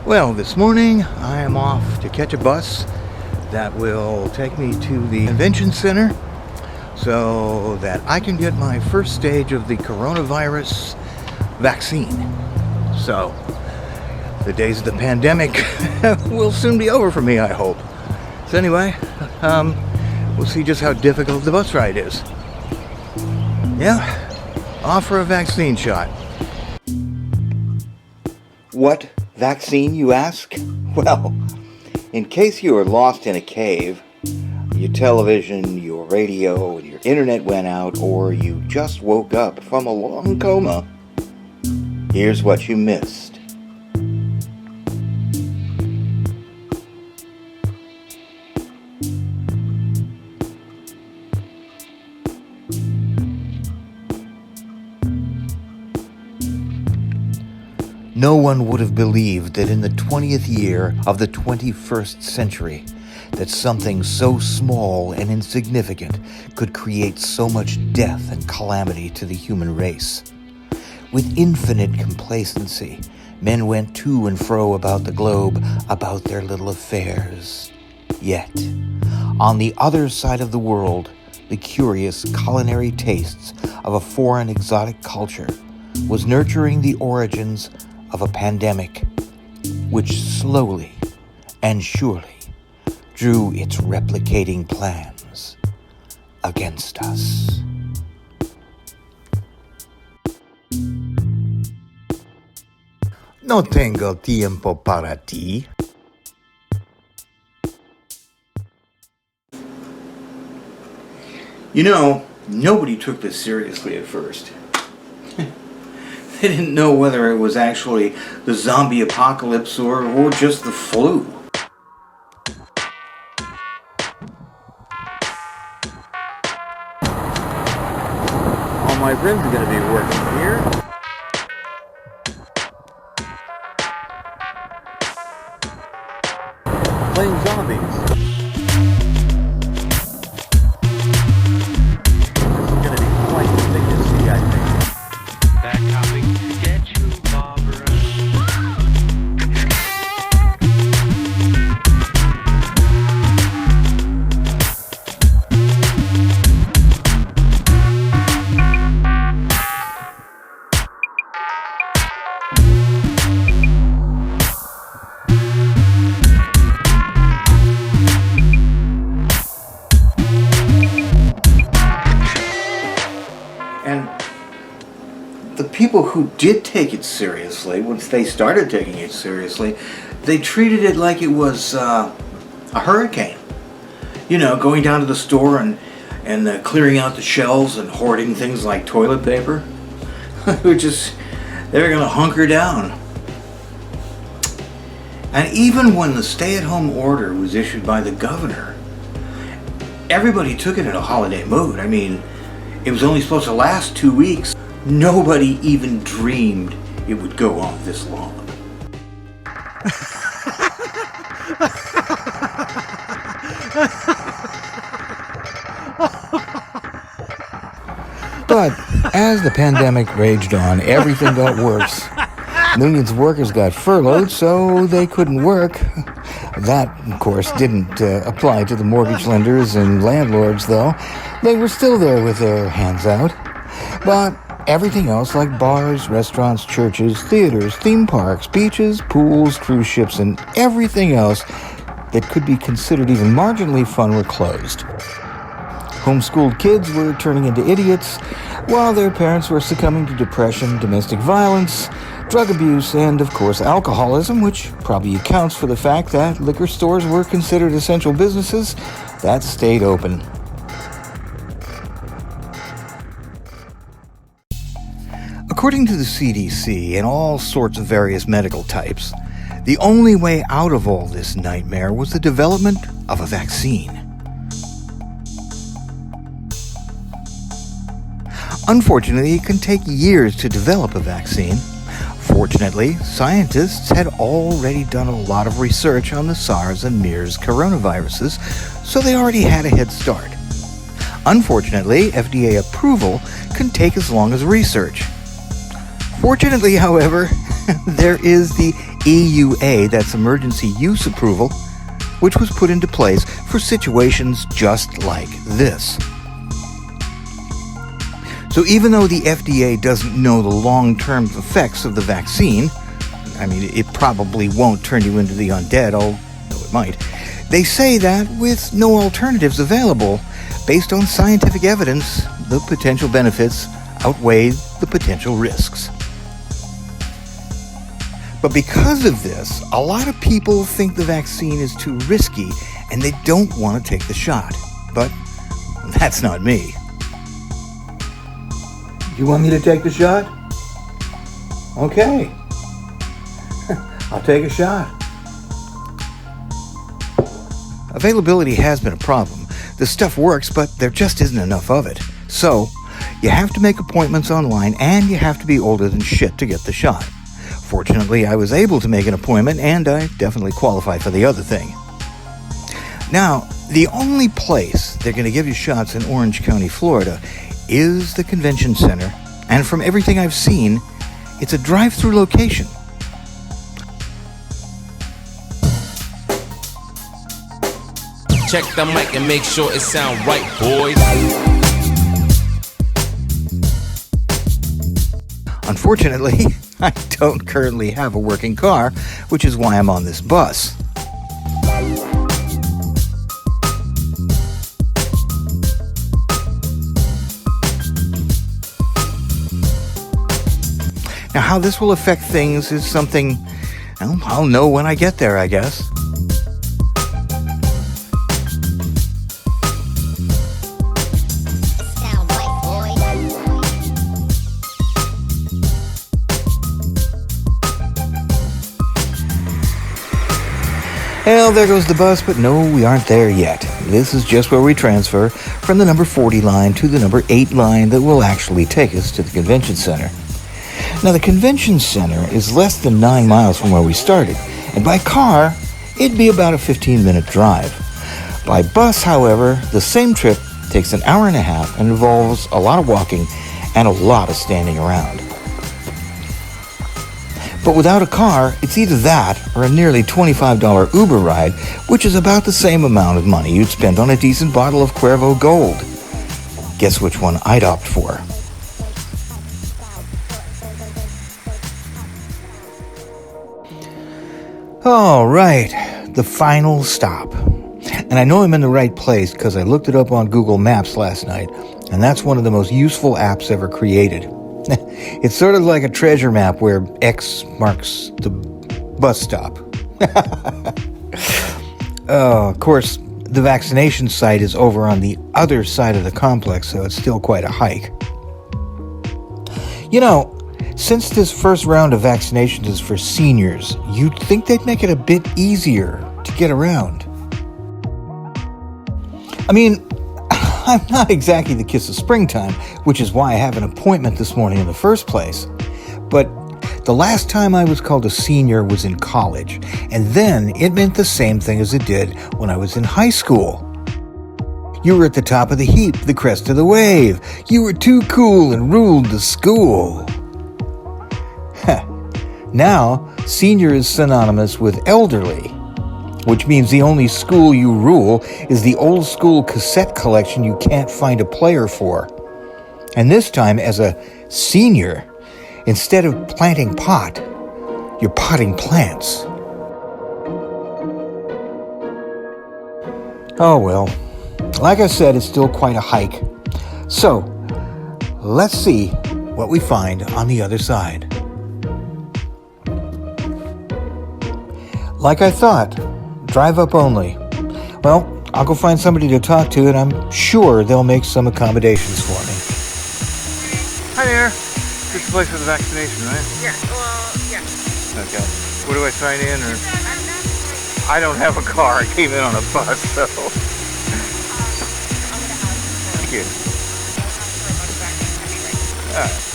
Well, this morning I am off to catch a bus that will take me to the convention center so that I can get my first stage of the coronavirus vaccine. So, the days of the pandemic will soon be over for me, I hope. So anyway, we'll see just how difficult the bus ride is. Yeah, off for a vaccine shot. What vaccine, you ask? Well, in case you are lost in a cave, your television, your radio, and your internet went out, or you just woke up from a long coma, here's what you missed. No one would have believed that in the 20th year of the 21st century, that something so small and insignificant could create so much death and calamity to the human race. With infinite complacency, men went to and fro about the globe about their little affairs. Yet, on the other side of the world, the curious culinary tastes of a foreign exotic culture was nurturing the origins of a pandemic, which slowly and surely drew its replicating plans against us. No tengo tiempo para ti. You know, nobody took this seriously at first. They didn't know whether it was actually the zombie apocalypse or just the flu. All my rims are going to be working here. Playing zombies. This is going to be quite the thing to see, I think. They're coming to get you, Barbara. And the people who did take it seriously, once they started taking it seriously, they treated it like it was a hurricane. You know, going down to the store and clearing out the shelves and hoarding things like toilet paper. They were going to hunker down. And even when the stay-at-home order was issued by the governor, everybody took it in a holiday mood. I mean, it was only supposed to last 2 weeks. Nobody even dreamed it would go on this long. But as the pandemic raged on, everything got worse. Millions of workers got furloughed, so they couldn't work. That, of course, didn't apply to the mortgage lenders and landlords, though. They were still there with their hands out. But everything else, like bars, restaurants, churches, theaters, theme parks, beaches, pools, cruise ships, and everything else that could be considered even marginally fun were closed. Homeschooled kids were turning into idiots, while their parents were succumbing to depression, domestic violence, drug abuse, and, of course, alcoholism, which probably accounts for the fact that liquor stores were considered essential businesses that stayed open. According to the CDC and all sorts of various medical types, the only way out of all this nightmare was the development of a vaccine. Unfortunately, it can take years to develop a vaccine. Fortunately, scientists had already done a lot of research on the SARS and MERS coronaviruses, so they already had a head start. Unfortunately, FDA approval can take as long as research. Fortunately, however, there is the EUA, that's Emergency Use Approval, which was put into place for situations just like this. So even though the FDA doesn't know the long-term effects of the vaccine, I mean, it probably won't turn you into the undead, although it might, they say that with no alternatives available, based on scientific evidence, the potential benefits outweigh the potential risks. But because of this, a lot of people think the vaccine is too risky and they don't want to take the shot. But that's not me. You want me to take the shot? Okay. I'll take a shot. Availability has been a problem. The stuff works, but there just isn't enough of it. So, you have to make appointments online and you have to be older than shit to get the shot. Fortunately, I was able to make an appointment and I definitely qualify for the other thing. Now, the only place they're going to give you shots in Orange County, Florida is the convention center, and from everything I've seen, it's a drive-through location. Check the mic and make sure it sound right, boys. Unfortunately, I don't currently have a working car, which is why I'm on this bus. Now, how this will affect things is something, well, I'll know when I get there, I guess. Well, there goes the bus, but no, we aren't there yet. This is just where we transfer from the number 40 line to the number 8 line that will actually take us to the convention center. Now, the convention center is less than 9 miles from where we started, and by car, it'd be about a 15-minute drive. By bus, however, the same trip takes an hour and a half and involves a lot of walking and a lot of standing around. But without a car, it's either that or a nearly $25 Uber ride, which is about the same amount of money you'd spend on a decent bottle of Cuervo Gold. Guess which one I'd opt for. All right, the final stop. And I know I'm in the right place because I looked it up on Google Maps last night, and that's one of the most useful apps ever created. It's sort of like a treasure map where X marks the bus stop. Of course, the vaccination site is over on the other side of the complex, so it's still quite a hike. You know, since this first round of vaccinations is for seniors, you'd think they'd make it a bit easier to get around. I mean, I'm not exactly the kiss of springtime, which is why I have an appointment this morning in the first place. But the last time I was called a senior was in college, and then it meant the same thing as it did when I was in high school. You were at the top of the heap, the crest of the wave. You were too cool and ruled the school. Now, senior is synonymous with elderly, which means the only school you rule is the old school cassette collection you can't find a player for. And this time, as a senior, instead of planting pot, you're potting plants. Oh well, like I said, it's still quite a hike. So, let's see what we find on the other side. Like I thought, drive up only. Well, I'll go find somebody to talk to, and I'm sure they'll make some accommodations for me. Hi there. This is the place for the vaccination, right? Yeah, well, yeah. Okay. Where do I sign in? Or I don't have a car. I came in on a bus, so. Thank you. All right.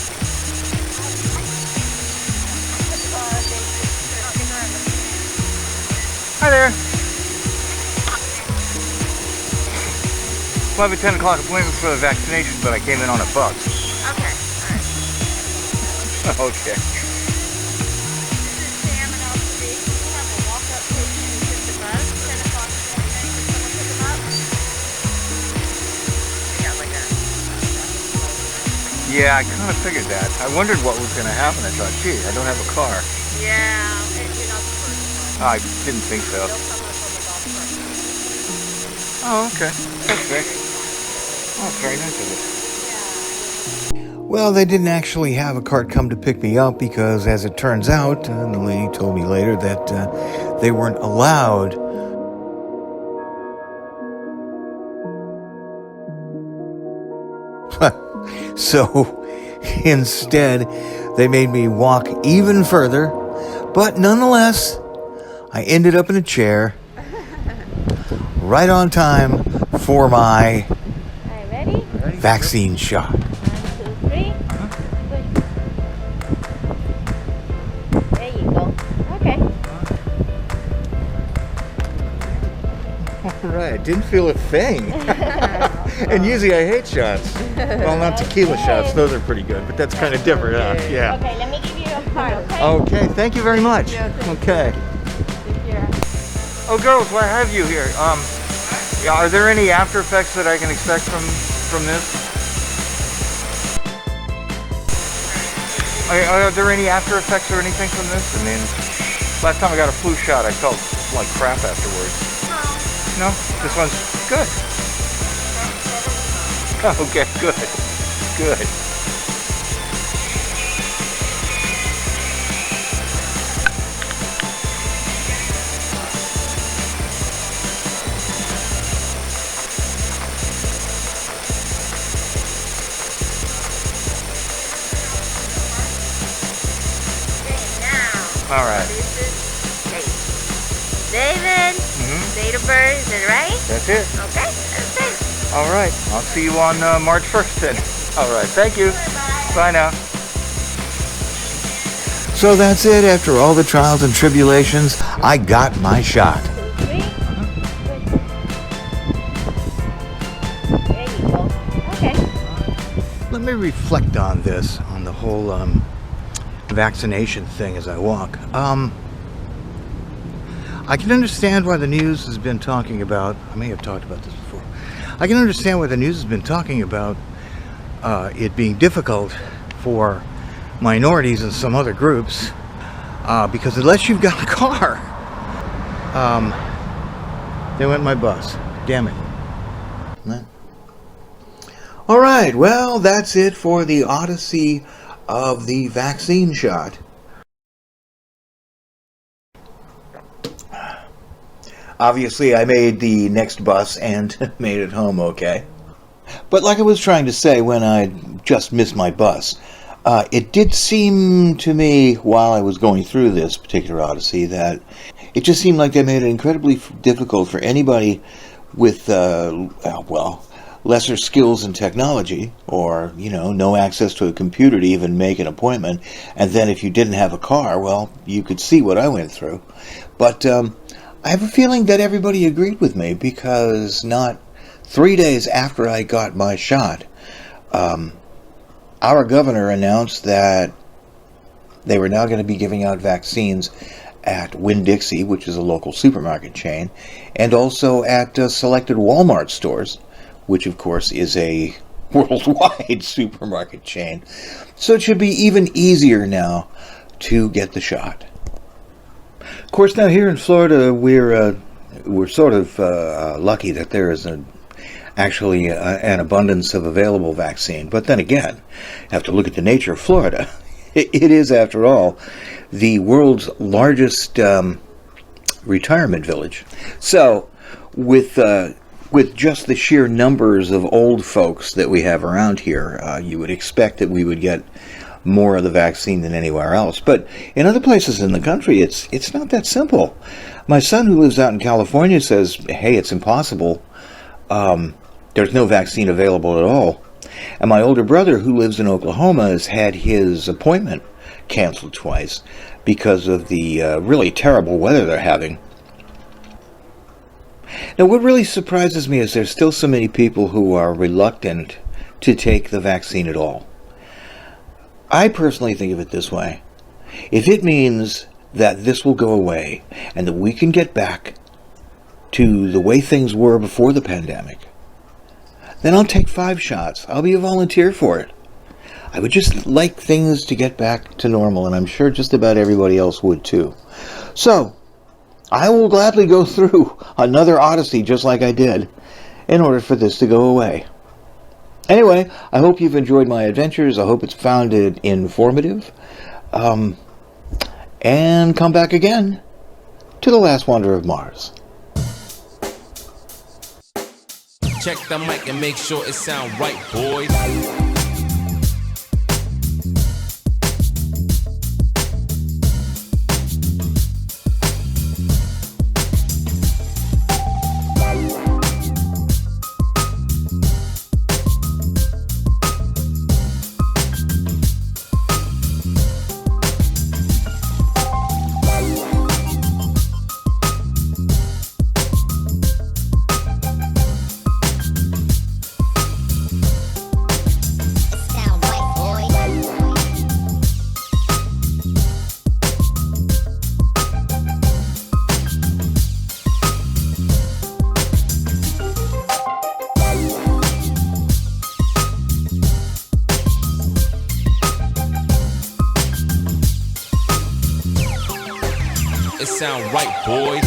Hi there. We'll have a 10 o'clock appointment for the vaccination, but I came in on a bus. Okay, alright. Okay. This is Sam and LC. Yeah, I kind of figured that. I wondered what was going to happen. I thought, gee, I don't have a car. Yeah, and you're not the first one. I didn't think so. They'll come up on the golf cart. Oh, okay. That's nice. Oh, it's very nice of it. Well, they didn't actually have a cart come to pick me up because, as it turns out, the lady told me later that they weren't allowed. So, instead, they made me walk even further. But nonetheless, I ended up in a chair right on time for my Ready? vaccine shot. 1, 2, 3. Push. There you go. Okay. All right, didn't feel a thing. And usually I hate shots. Well, not tequila shots, those are pretty good, but that's kind of different, huh? Yeah. Okay, let me give you a card, okay? Okay, thank you very much. Okay. Here. Oh, girls, why have you here? Yeah, are there any after effects that I can expect from this? Are there any after effects or anything from this? I mean, last time I got a flu shot, I felt like crap afterwards. No, this one's good. Okay, good. Good. All right. This is David. Date of birth, is it right? That's it. Okay, that's it. All right. I'll see you on March 1st then. All right. Thank you. Bye now. So that's it. After all the trials and tribulations, I got my shot. 2, 3. There you go. Okay. Let me reflect on this, on the whole vaccination thing as I walk. I can understand why the news has been talking about, I may have talked about this before, I can understand why the news has been talking about it being difficult for minorities and some other groups, because unless you've got a car, there went my bus. Damn it. All right, well, that's it for the Odyssey of the vaccine shot. Obviously, I made the next bus and made it home okay. But like I was trying to say when I just missed my bus, it did seem to me while I was going through this particular Odyssey that it just seemed like they made it incredibly difficult for anybody with, lesser skills in technology, or, no access to a computer to even make an appointment. And then if you didn't have a car, well, you could see what I went through. But I have a feeling that everybody agreed with me, because not 3 days after I got my shot, our governor announced that they were now going to be giving out vaccines at Winn-Dixie, which is a local supermarket chain, and also at selected Walmart stores, which of course is a worldwide supermarket chain. So it should be even easier now to get the shot. Of course, now here in Florida, we're sort of lucky that there is actually an abundance of available vaccine. But then again, you have to look at the nature of Florida. It is, after all, the world's largest retirement village. So, with just the sheer numbers of old folks that we have around here, you would expect that we would get more of the vaccine than anywhere else. But in other places in the country, it's not that simple. My son, who lives out in California, says, hey, it's impossible. There's no vaccine available at all. And my older brother, who lives in Oklahoma, has had his appointment canceled twice because of the really terrible weather they're having. Now, what really surprises me is there's still so many people who are reluctant to take the vaccine at all. I personally think of it this way. If it means that this will go away and that we can get back to the way things were before the pandemic, then I'll take 5 shots. I'll be a volunteer for it. I would just like things to get back to normal, and I'm sure just about everybody else would too. So, I will gladly go through another Odyssey just like I did in order for this to go away. Anyway, I hope you've enjoyed my adventures. I hope it's found it informative. And come back again to The Last Wanderer of Mars. Check the mic and make sure it sound right, boys. It sound right, boys.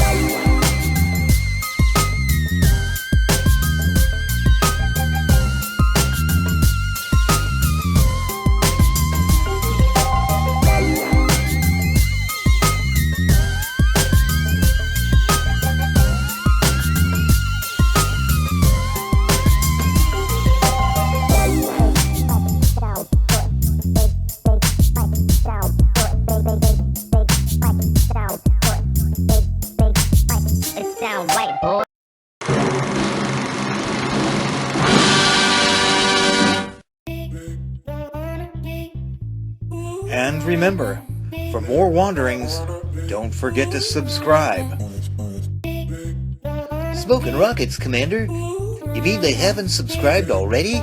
And remember, for more wanderings, don't forget to subscribe. Smoking rockets, Commander? You mean they haven't subscribed already?